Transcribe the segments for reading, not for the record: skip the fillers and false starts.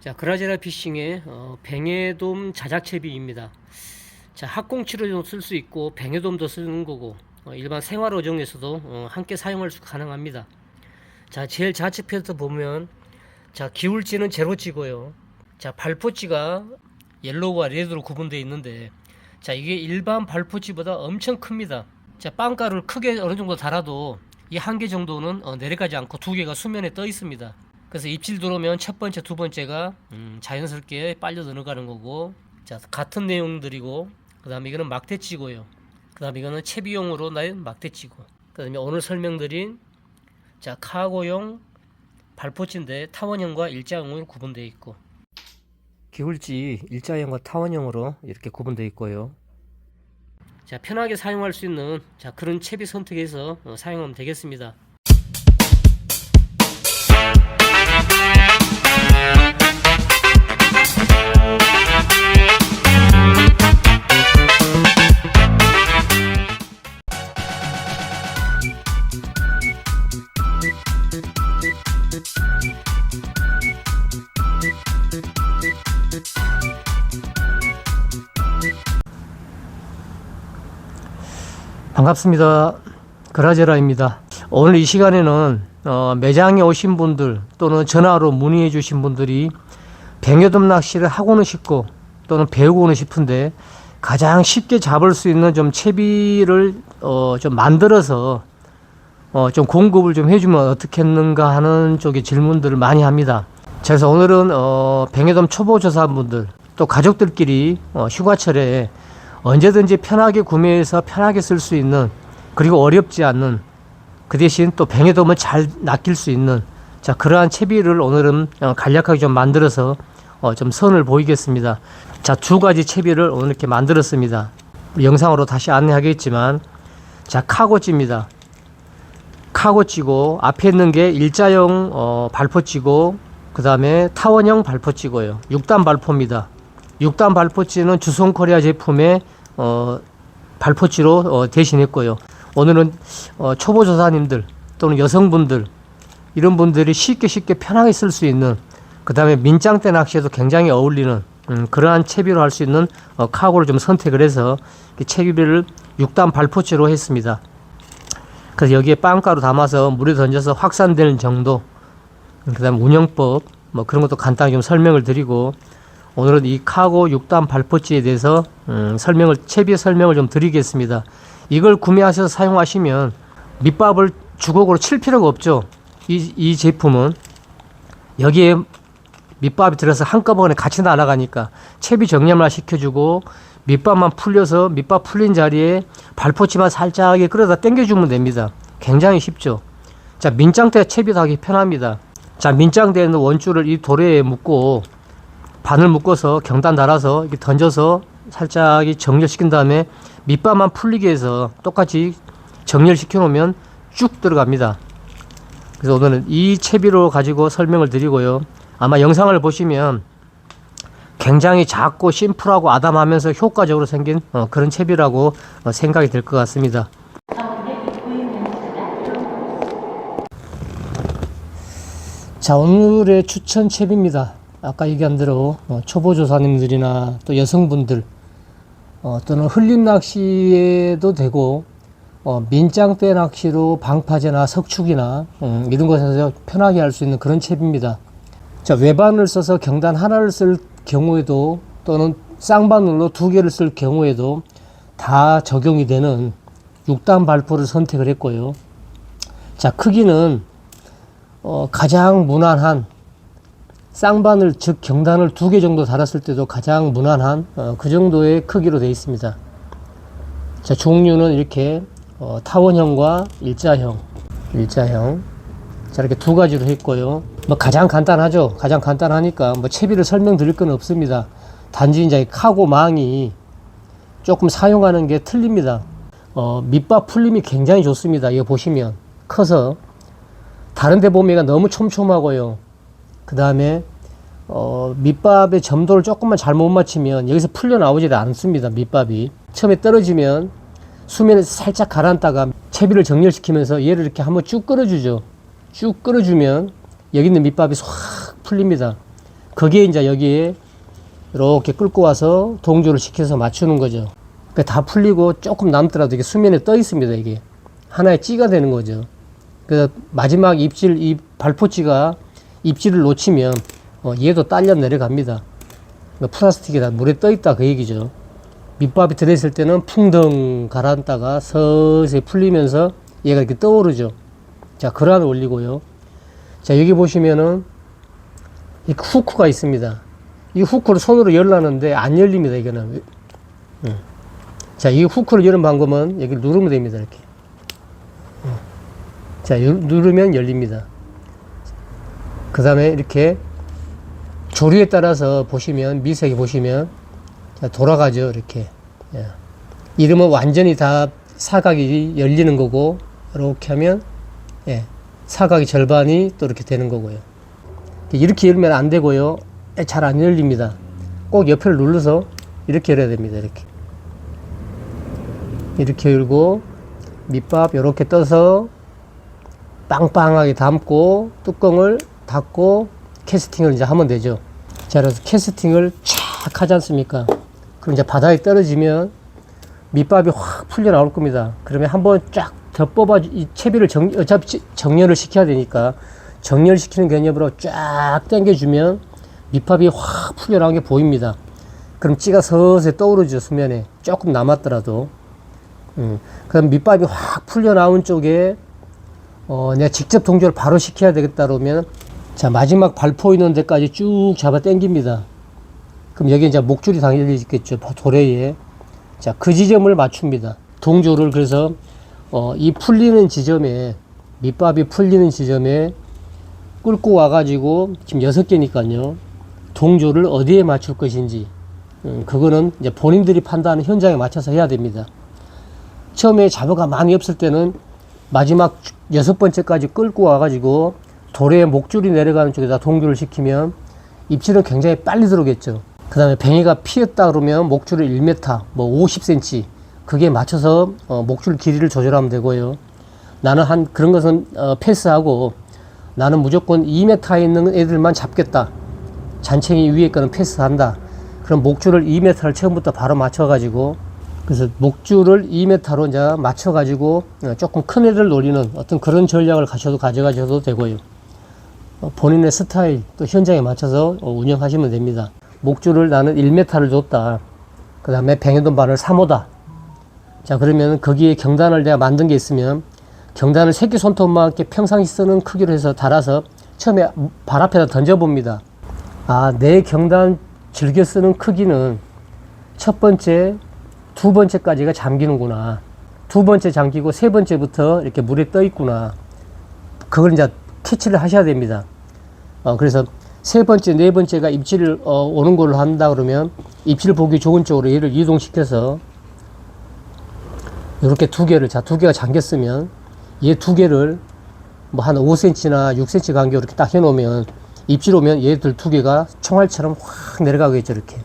자, 그라제라 피싱의 뱅에돔 자작채비입니다. 자, 학꽁치로도 쓸 수 있고 뱅에돔도 쓰는 거고 일반 생활 어종에서도 함께 사용할 수 가능합니다. 자, 제일 좌측편에서 보면 자, 기울지는 제로찌고요. 자, 발포찌가 옐로우와 레드로 구분되어 있는데 자, 이게 일반 발포찌보다 엄청 큽니다. 자, 빵가루를 크게 어느 정도 달아도 이 한 개 정도는 내려가지 않고 두 개가 수면에 떠 있습니다. 그래서 입질 들어오면 첫 번째, 두 번째가 자연스럽게 빨려 들어가는 거고, 자, 같은 내용들이고, 그 다음에 이거는 막대찌고요. 그 다음에 이거는 채비용으로 낸 막대찌고, 그 다음에 오늘 설명드린 자, 카고용 발포찌인데 타원형과 일자형으로 구분되어 있고, 기울지 일자형과 타원형으로 이렇게 구분되어 있고요. 자, 편하게 사용할 수 있는 자, 그런 채비 선택해서 사용하면 되겠습니다. 반갑습니다. 그라제라입니다. 오늘 이 시간에는 매장에 오신 분들 또는 전화로 문의해 주신 분들이 뱅에돔 낚시를 하고는 싶고 또는 배우고는 싶은데 가장 쉽게 잡을 수 있는 좀 채비를 좀 만들어서 좀 공급을 좀 해주면 어떻겠는가 하는 쪽의 질문들을 많이 합니다. 그래서 오늘은 뱅에돔 초보 조사분들 또 가족들끼리 휴가철에 언제든지 편하게 구매해서 편하게 쓸 수 있는, 그리고 어렵지 않는, 그 대신 또 뱅에돔을 잘 낚일 수 있는 자, 그러한 채비를 오늘은 간략하게 좀 만들어서 좀 선을 보이겠습니다. 자, 두 가지 채비를 오늘 이렇게 만들었습니다. 영상으로 다시 안내하겠지만, 자, 카고찌입니다. 카고찌고 앞에 있는 게 일자형 발포찌고 그 다음에 타원형 발포찌고요. 6단 발포입니다. 6단 발포찌는 주송코리아 제품의 발포찌로 대신했고요. 오늘은 초보 조사님들 또는 여성분들 이런 분들이 쉽게 편하게 쓸 수 있는, 그 다음에 민장대 낚시에도 굉장히 어울리는 그러한 채비로 할 수 있는 카고를 좀 선택을 해서 채비를 6단 발포찌로 했습니다. 그래서 여기에 빵가루 담아서 물에 던져서 확산되는 정도, 그 다음에 운영법 뭐 그런 것도 간단히 좀 설명을 드리고, 오늘은 이 카고 6단 발포찌에 대해서 채비 설명을 좀 드리겠습니다. 이걸 구매하셔서 사용하시면 밑밥을 주걱으로 칠 필요가 없죠. 이 제품은 여기에 밑밥이 들어서 한꺼번에 같이 날아가니까 채비 정렬만 시켜주고 밑밥만 풀려서 밑밥 풀린 자리에 발포치만 살짝 끌어다 당겨주면 됩니다. 굉장히 쉽죠. 자, 민장대 채비도 하기 편합니다. 자, 민장대에는 원줄을 이 도래에 묶고 바늘 묶어서 경단 달아서 이렇게 던져서 살짝 정렬시킨 다음에 밑밥만 풀리게 해서 똑같이 정렬시켜 놓으면 쭉 들어갑니다. 그래서 오늘은 이 채비로 가지고 설명을 드리고요. 아마 영상을 보시면 굉장히 작고 심플하고 아담하면서 효과적으로 생긴 그런 채비라고 생각이 될 것 같습니다. 자, 오늘의 추천 채비입니다. 아까 얘기한 대로 초보 조사님들이나 또 여성분들 또는 흘림 낚시에도 되고 민장대 낚시로 방파제나 석축이나 이런 곳에서 편하게 할 수 있는 그런 채비입니다. 자, 외바늘 써서 경단 하나를 쓸 경우에도 또는 쌍바늘로 두 개를 쓸 경우에도 다 적용이 되는 6단 발포를 선택을 했고요. 자, 크기는 가장 무난한 쌍바늘, 즉 경단을 두 개 정도 달았을 때도 가장 무난한 그 정도의 크기로 되어 있습니다. 자, 종류는 이렇게 타원형과 일자형 자, 이렇게 두 가지로 했고요. 뭐 가장 간단하죠. 가장 간단하니까 뭐 채비를 설명드릴 건 없습니다. 단지 이제 카고 망이 조금 사용하는 게 틀립니다. 밑밥 풀림이 굉장히 좋습니다. 이거 보시면 커서 다른 데 보면 너무 촘촘하고요. 그 다음에 밑밥의 점도를 조금만 잘못 맞추면 여기서 풀려 나오지 않습니다. 밑밥이 처음에 떨어지면 수면에서 살짝 가라앉다가 채비를 정렬시키면서 얘를 이렇게 한번 쭉 끌어주죠. 쭉 끌어주면 여기 있는 밑밥이 확 풀립니다. 그게 이제 여기에 이렇게 끌고 와서 동조를 시켜서 맞추는 거죠. 그러니까 다 풀리고 조금 남더라도 이게 수면에 떠 있습니다. 이게 하나의 찌가 되는 거죠. 그래서 마지막 입질, 이 발포찌가 입질을 놓치면 얘도 딸려 내려갑니다. 그러니까 플라스틱이 다 물에 떠 있다 그 얘기죠. 밑밥이 들어있을 때는 풍덩 가라앉다가 서서히 풀리면서 얘가 이렇게 떠오르죠. 자, 그라를 올리고요. 자, 여기 보시면은 이 후크가 있습니다. 이 후크를 손으로 열라는데 안 열립니다. 이거는. 자, 이 후크를 여는 방법은 여기를 누르면 됩니다. 이렇게. 자, 누르면 열립니다. 그 다음에 이렇게 조류에 따라서 보시면, 미세하게 보시면, 자, 돌아가죠. 이렇게. 예. 이러면 완전히 다 사각이 열리는 거고, 이렇게 하면, 예, 사각이 절반이 또 이렇게 되는 거고요. 이렇게 열면 안 되고요. 잘 안 열립니다. 꼭 옆을 눌러서 이렇게 열어야 됩니다. 이렇게. 이렇게 열고, 밑밥 이렇게 떠서 빵빵하게 담고, 뚜껑을 닫고, 캐스팅을 이제 하면 되죠. 자, 그래서 캐스팅을 촥 하지 않습니까? 그럼 이제 바닥에 떨어지면 밑밥이 확 풀려 나올 겁니다. 그러면 한번 쫙 더 뽑아, 이 채비를 어차피 정렬을 시켜야 되니까 정렬시키는 개념으로 쫙 당겨주면 밑밥이 확 풀려 나온 게 보입니다. 그럼 찌가 서서히 떠오르죠, 수면에. 조금 남았더라도. 그럼 밑밥이 확 풀려 나온 쪽에 내가 직접 동조를 바로 시켜야 되겠다 그러면, 자, 마지막 발포 있는 데까지 쭉 잡아 당깁니다. 그럼 여기 이제 목줄이 당연히 있겠죠, 도래에. 자, 그 지점을 맞춥니다. 동조를. 그래서 이 풀리는 지점에, 밑밥이 풀리는 지점에 끌고 와가지고, 지금 6개니까요, 동조를 어디에 맞출 것인지, 그거는 이제 본인들이 판단하는 현장에 맞춰서 해야 됩니다. 처음에 잡어가 많이 없을 때는 마지막 6번째까지 끌고 와가지고 도래에 목줄이 내려가는 쪽에다 동조를 시키면 입질은 굉장히 빨리 들어오겠죠. 그 다음에 뱅이가 피었다 그러면 목줄을 1m, 뭐 50cm, 그게 맞춰서 목줄 길이를 조절하면 되고요. 나는 그런 것은 패스하고, 나는 무조건 2m에 있는 애들만 잡겠다, 잔챙이 위에 거는 패스한다. 그럼 목줄을 2m를 처음부터 바로 맞춰가지고, 그래서 목줄을 2m로 이제 맞춰가지고 조금 큰 애를 노리는 어떤 그런 전략을 가져가셔도 되고요. 본인의 스타일, 또 현장에 맞춰서 운영하시면 됩니다. 목줄을 나는 1m를 줬다. 그 다음에 뱅에돈반을 3호다. 자, 그러면 거기에 경단을 내가 만든 게 있으면, 경단을 새끼 손톱만하게 평상시 쓰는 크기로 해서 달아서 처음에 발 앞에다 던져봅니다. 아, 내 경단 즐겨 쓰는 크기는 첫 번째, 두 번째까지가 잠기는구나. 두 번째 잠기고 세 번째부터 이렇게 물에 떠 있구나. 그걸 이제 캐치를 하셔야 됩니다. 그래서 세 번째, 네 번째가 입질을 오는 걸로 한다 그러면 입질 보기 좋은 쪽으로 얘를 이동시켜서 이렇게 두 개를, 자, 두 개가 잠겼으면 얘 두 개를 뭐 한 5cm나 6cm 간격으로 이렇게 딱 해놓으면 입질 오면 얘들 두 개가 총알처럼 확 내려가겠죠, 이렇게.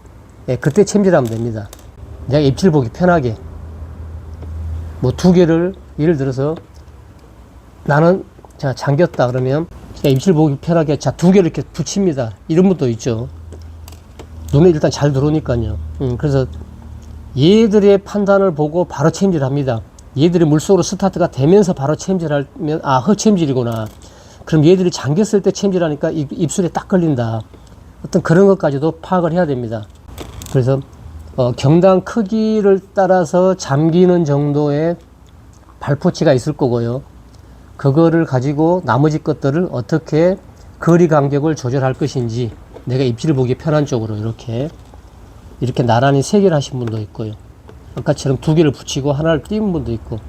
예, 그때 챔질하면 됩니다. 내가 입질 보기 편하게. 뭐 두 개를, 예를 들어서 나는, 자, 잠겼다 그러면 입질 보기 편하게, 자, 두 개를 이렇게 붙입니다. 이런 분도 있죠. 눈에 일단 잘 들어오니까요. 그래서 얘들의 판단을 보고 바로 챔질을 합니다. 얘들이 물속으로 스타트가 되면서 바로 챔질하면, 아, 허챔질이구나. 그럼 얘들이 잠겼을 때 챔질하니까 입술에 딱 걸린다. 어떤 그런 것까지도 파악을 해야 됩니다. 그래서 경단 크기를 따라서 잠기는 정도의 발포치가 있을 거고요. 그거를 가지고 나머지 것들을 어떻게 거리 간격을 조절할 것인지, 내가 입질을 보기 편한 쪽으로 이렇게 나란히 3개를 하신 분도 있고요. 아까처럼 2개를 붙이고 하나를 띄운 분도 있고,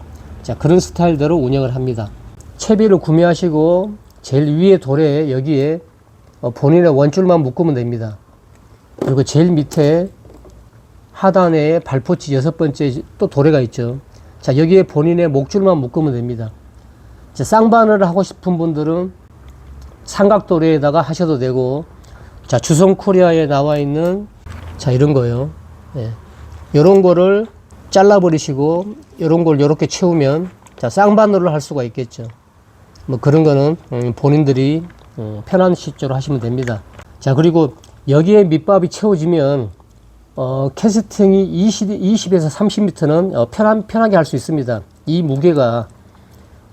자, 그런 스타일대로 운영을 합니다. 채비를 구매하시고 제일 위에 돌에 여기에 본인의 원줄만 묶으면 됩니다. 그리고 제일 밑에 하단에 발포치 6번째 또 도래가 있죠. 자, 여기에 본인의 목줄만 묶으면 됩니다. 자, 쌍바늘을 하고 싶은 분들은 삼각도래에다가 하셔도 되고, 자, 주성코리아에 나와 있는, 자, 이런 거요. 예. 요런 거를 잘라버리시고, 요런 걸 요렇게 채우면, 자, 쌍바늘로 할 수가 있겠죠. 뭐 그런 거는 본인들이 편한 식조로 하시면 됩니다. 자, 그리고 여기에 밑밥이 채워지면 캐스팅이 20에서 30m는 편하게 할 수 있습니다. 이 무게가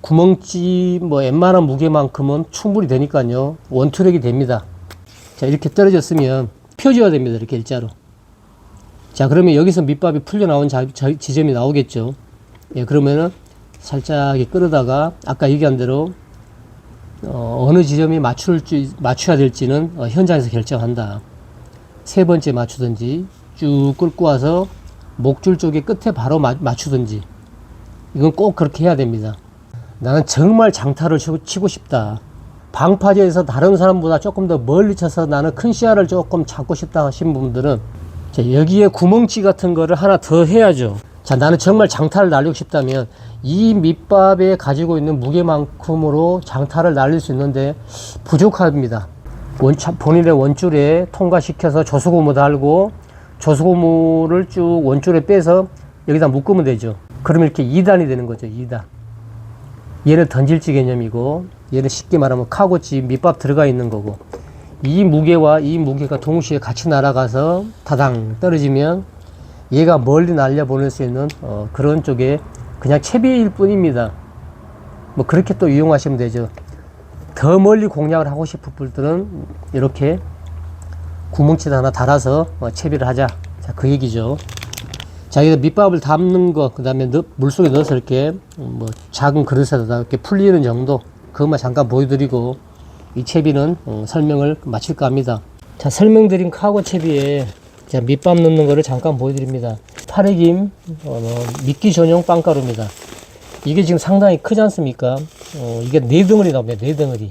구멍집 웬만한 무게만큼은 충분히 되니까요. 원투력이 됩니다. 자, 이렇게 떨어졌으면 펴줘야 됩니다. 이렇게 일자로. 자, 그러면 여기서 밑밥이 풀려 나온 지점이 나오겠죠. 예, 그러면은 살짝 끌어다가 아까 얘기한 대로 어느 지점이 맞춰야 될지는 현장에서 결정한다. 세 번째 맞추든지 쭉 끌고 와서 목줄 쪽에 끝에 바로 맞추든지, 이건 꼭 그렇게 해야 됩니다. 나는 정말 장타를 치고 싶다. 방파제에서 다른 사람보다 조금 더 멀리 쳐서 나는 큰 시야를 조금 찾고 싶다 하신 분들은, 자, 여기에 구멍찌 같은 거를 하나 더 해야죠. 자, 나는 정말 장타를 날리고 싶다면 이 밑밥에 가지고 있는 무게만큼으로 장타를 날릴 수 있는데 부족합니다. 본인의 원줄에 통과시켜서 조수고무 달고 조수고무를 쭉 원줄에 빼서 여기다 묶으면 되죠. 그러면 이렇게 2단이 되는 거죠. 2단. 얘는 던질지 개념이고, 얘는 쉽게 말하면 카고찌 밑밥 들어가 있는 거고, 이 무게와 이 무게가 동시에 같이 날아가서 타당 떨어지면 얘가 멀리 날려보낼 수 있는 그런 쪽에 그냥 채비일 뿐입니다. 뭐 그렇게 또 이용하시면 되죠. 더 멀리 공략을 하고 싶은 분들은 이렇게 구멍치도 하나 달아서 채비를 하자. 자, 그 얘기죠. 자, 여기다 밑밥을 담는 거, 그 다음에 물속에 넣어서 이렇게 작은 그릇에다 이렇게 풀리는 정도, 그것만 잠깐 보여드리고 이 채비는 설명을 마칠까 합니다. 자, 설명드린 카고 채비에 자, 밑밥 넣는 거를 잠깐 보여드립니다. 8회김 미끼 전용 빵가루입니다. 이게 지금 상당히 크지 않습니까? 이게 4덩어리 나옵니다. 4덩어리.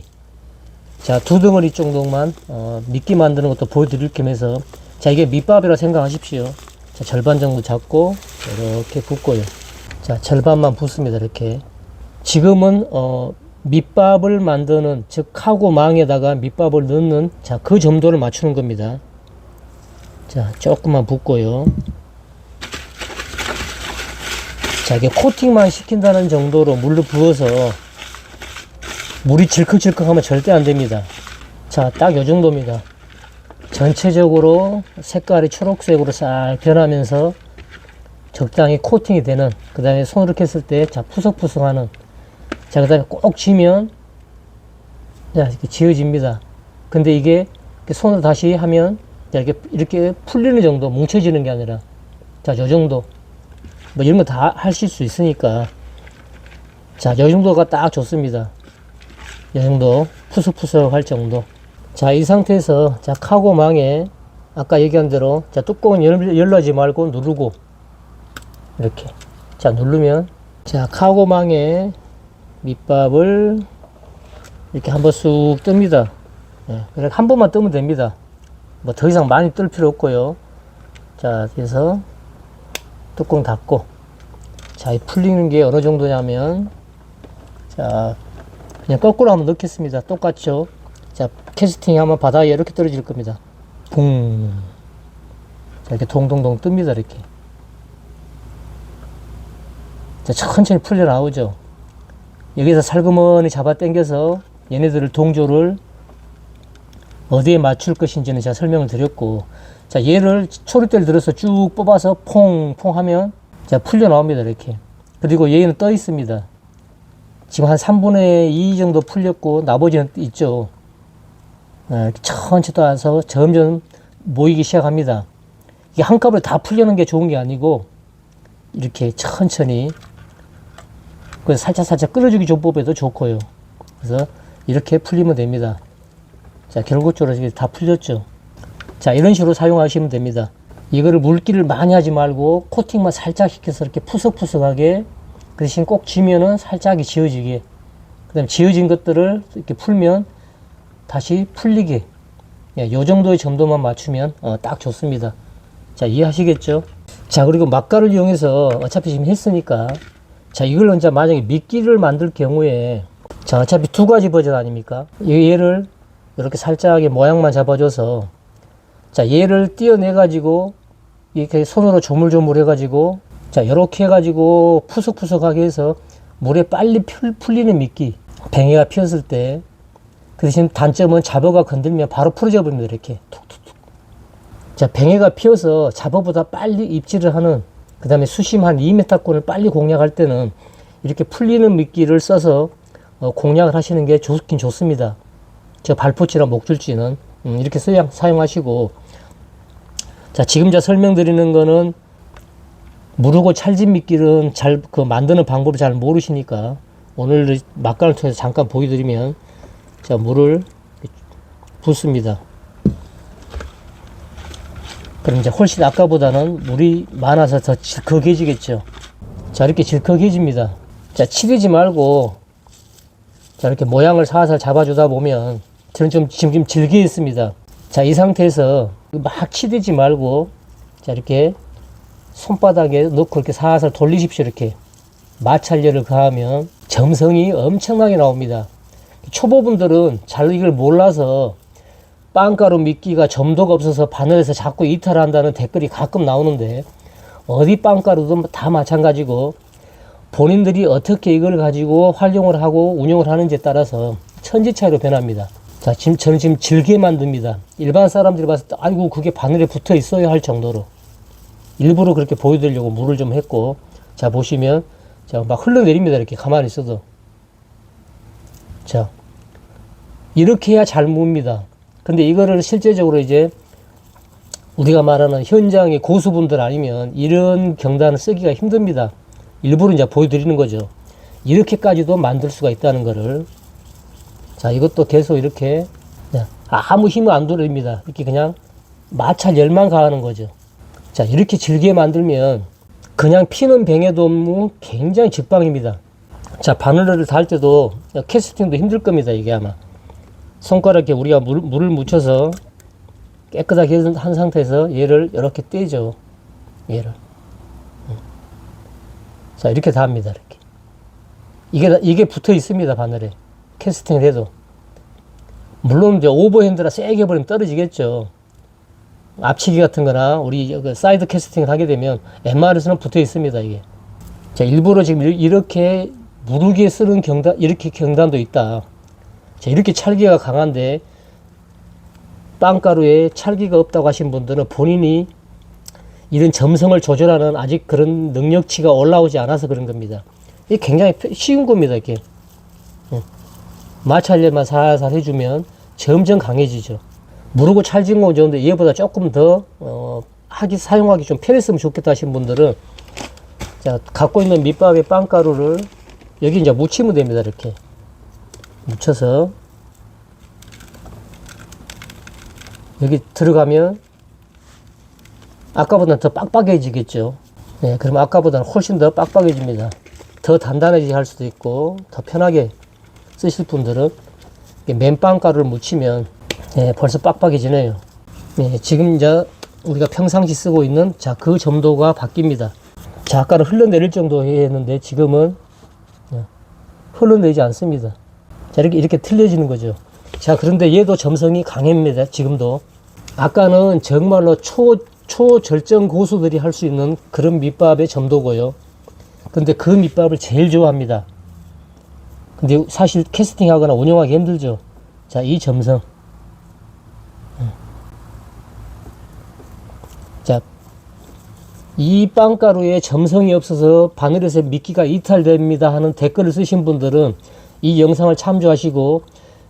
자, 2덩어리 정도만 미끼 만드는 것도 보여드릴 겸 해서, 자, 이게 밑밥이라 생각하십시오. 자, 절반 정도 잡고 이렇게 붓고요. 자, 절반만 붓습니다. 이렇게. 지금은 밑밥을 만드는, 즉 카고 망에다가 밑밥을 넣는, 자, 그 점도를 맞추는 겁니다. 자, 조금만 붓고요. 자, 이게 코팅만 시킨다는 정도로 물로 부어서 물이 질컥질컥 하면 절대 안 됩니다. 자, 딱 요 정도입니다. 전체적으로 색깔이 초록색으로 싹 변하면서 적당히 코팅이 되는, 그 다음에 손으로 이렇게 했을 때, 자, 푸석푸석 하는, 자, 그 다음에 꼭 쥐면, 자, 이렇게 지어집니다. 근데 이게 손으로 다시 하면, 자, 이렇게 풀리는 정도, 뭉쳐지는 게 아니라, 자, 요 정도. 뭐 이런 거 다 하실 수 있으니까. 자, 요 정도가 딱 좋습니다. 요 정도. 푸석푸석 할 정도. 자, 이 상태에서, 자, 카고망에, 아까 얘기한 대로, 자, 뚜껑은 열라지 말고 누르고, 이렇게. 자, 누르면, 자, 카고망에 밑밥을 이렇게 한번 쑥 뜹니다. 예, 이렇게 한 번만 뜨면 됩니다. 뭐 더 이상 많이 뜰 필요 없고요. 자, 그래서 뚜껑 닫고, 자, 이 풀리는 게 어느 정도냐면, 자, 그냥 거꾸로 한번 넣겠습니다. 똑같죠? 자, 캐스팅 하면 바닥에 이렇게 떨어질 겁니다. 붕. 자, 이렇게 동동동 뜹니다. 이렇게. 자, 천천히 풀려 나오죠. 여기서 살그머니 잡아 당겨서 얘네들을 동조를 어디에 맞출 것인지는 제가 설명을 드렸고, 자, 얘를 초리대를 들어서 쭉 뽑아서 퐁퐁 하면, 자, 풀려 나옵니다. 이렇게. 그리고 얘는 떠 있습니다. 지금 한 3분의 2 정도 풀렸고, 나머지는 있죠. 천천히 떠서 점점 모이기 시작합니다. 이게 한꺼번에 다 풀려는 게 좋은 게 아니고, 이렇게 천천히, 그래서 살짝살짝 끌어주기 조법에도 좋고요. 그래서 이렇게 풀리면 됩니다. 자, 결국적으로 다 풀렸죠. 자, 이런 식으로 사용하시면 됩니다. 이거를 물기를 많이 하지 말고 코팅만 살짝 시켜서 이렇게 푸석푸석하게, 그 대신 꼭 지면은 살짝이 지워지게, 그 다음에 지워진 것들을 이렇게 풀면 다시 풀리게, 예, 요 정도의 점도만 맞추면 딱 좋습니다. 자, 이해하시겠죠? 자, 그리고 막가를 이용해서 어차피 지금 했으니까, 자, 이걸 이제 만약에 미끼를 만들 경우에, 자, 어차피 2가지 버전 아닙니까? 얘를 이렇게 살짝 모양만 잡아줘서, 자, 얘를 띄어내 가지고 이렇게 손으로 조물조물 해 가지고, 자, 이렇게 해 가지고 푸석푸석하게 해서 물에 빨리 풀리는 미끼, 뱅이가 피었을 때, 그 대신 단점은 잡어가 건들면 바로 풀어져 버립니다. 이렇게 툭툭툭. 자, 병해가 피어서 잡어보다 빨리 입질을 하는, 그 다음에 수심 한 2m권을 빨리 공략할 때는 이렇게 풀리는 미끼를 써서 공략을 하시는 게 좋긴 좋습니다. 저 발포치나 목줄치는 이렇게 사용하시고, 자, 지금 제가 설명드리는 거는 무르고 찰진 미끼는 만드는 방법을 잘 모르시니까 오늘 막간을 통해서 잠깐 보여드리면, 자, 물을 붓습니다. 그럼 이제 훨씬 아까보다는 물이 많아서 더 질컥해지겠죠. 자, 이렇게 질컥해집니다. 자, 치대지 말고, 자, 이렇게 모양을 살살 잡아주다 보면, 저는 지금 질게 있습니다. 자, 이 상태에서 막 치대지 말고, 자, 이렇게 손바닥에 넣고 이렇게 살살 돌리십시오. 이렇게 마찰력을 가하면 점성이 엄청나게 나옵니다. 초보분들은 잘 이걸 몰라서 빵가루 미끼가 점도가 없어서 바늘에서 자꾸 이탈한다는 댓글이 가끔 나오는데, 어디 빵가루도 다 마찬가지고 본인들이 어떻게 이걸 가지고 활용을 하고 운영을 하는지에 따라서 천지 차이로 변합니다. 자, 저는 지금 질게 만듭니다. 일반 사람들이 봤을 때 아이고 그게 바늘에 붙어 있어야 할 정도로 일부러 그렇게 보여드리려고 물을 좀 했고, 자, 보시면 자, 막 흘러내립니다. 이렇게 가만히 있어도. 자, 이렇게 해야 잘 뭅니다. 근데 이거를 실제적으로 이제 우리가 말하는 현장의 고수분들 아니면 이런 경단을 쓰기가 힘듭니다. 일부러 이제 보여드리는 거죠. 이렇게까지도 만들 수가 있다는 거를. 자, 이것도 계속 이렇게 아무 힘을 안 들입니다. 이렇게 그냥 마찰 열만 가하는 거죠. 자, 이렇게 질게 만들면 그냥 피는 병에도 굉장히 직방입니다. 자, 바늘을 달 때도 캐스팅도 힘들 겁니다. 이게 아마 손가락에 우리가 물을 묻혀서 깨끗하게 한 상태에서 얘를 이렇게 떼죠. 얘를. 자, 이렇게 다 합니다. 이렇게. 이게 붙어 있습니다. 바늘에. 캐스팅을 해도. 물론 이제 오버핸드라 세게 버리면 떨어지겠죠. 앞치기 같은 거나 우리 사이드 캐스팅을 하게 되면 MR에서는 붙어 있습니다. 이게. 자, 일부러 지금 이렇게 무르게 쓰는 이렇게 경단도 있다. 자, 이렇게 찰기가 강한데 빵가루에 찰기가 없다고 하신 분들은 본인이 이런 점성을 조절하는 아직 그런 능력치가 올라오지 않아서 그런 겁니다. 이게 굉장히 쉬운 겁니다. 이렇게 마찰력만 살살 해주면 점점 강해지죠. 무르고 찰진 건 좋은데 얘보다 조금 더 사용하기 좀 편했으면 좋겠다 하신 분들은, 자, 갖고 있는 밑밥의 빵가루를 여기 이제 묻히면 됩니다. 이렇게 묻혀서 여기 들어가면 아까보다는 더 빡빡해지겠죠. 네, 그러면 아까보다는 훨씬 더 빡빡해집니다. 더 단단해지게 할 수도 있고, 더 편하게 쓰실 분들은 맨빵가루를 묻히면 벌써 빡빡해지네요. 네, 지금 이제 우리가 평상시 쓰고 있는, 자, 그 점도가 바뀝니다. 자, 아까는 흘러내릴 정도 했는데 지금은 흘러내리지 않습니다. 자, 이렇게 틀려지는 거죠. 자, 그런데 얘도 점성이 강합니다. 지금도. 아까는 정말로 초절정 고수들이 할 수 있는 그런 밑밥의 점도고요. 근데 그 밑밥을 제일 좋아합니다. 근데 사실 캐스팅 하거나 운영하기 힘들죠. 자, 이 점성. 자, 이 빵가루에 점성이 없어서 바늘에서 미끼가 이탈됩니다 하는 댓글을 쓰신 분들은 이 영상을 참조하시고,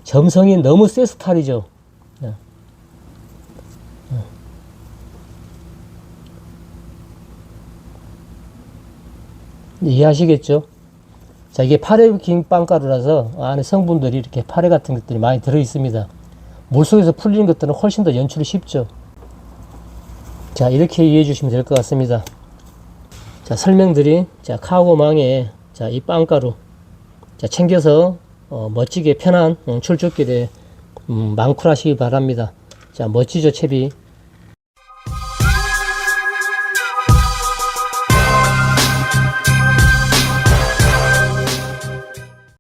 점성이 너무 세 스타일이죠. 이해하시겠죠? 자, 이게 파래 긴 빵가루라서 안에 성분들이 이렇게 파래 같은 것들이 많이 들어 있습니다. 물속에서 풀리는 것들은 훨씬 더 연출이 쉽죠. 자, 이렇게 이해해 주시면 될 것 같습니다. 자, 설명드린, 자, 카고망에, 자, 이 빵가루, 자, 챙겨서 멋지게 편한 출조길에 망쿨하시기 바랍니다. 자, 멋지죠, 채비.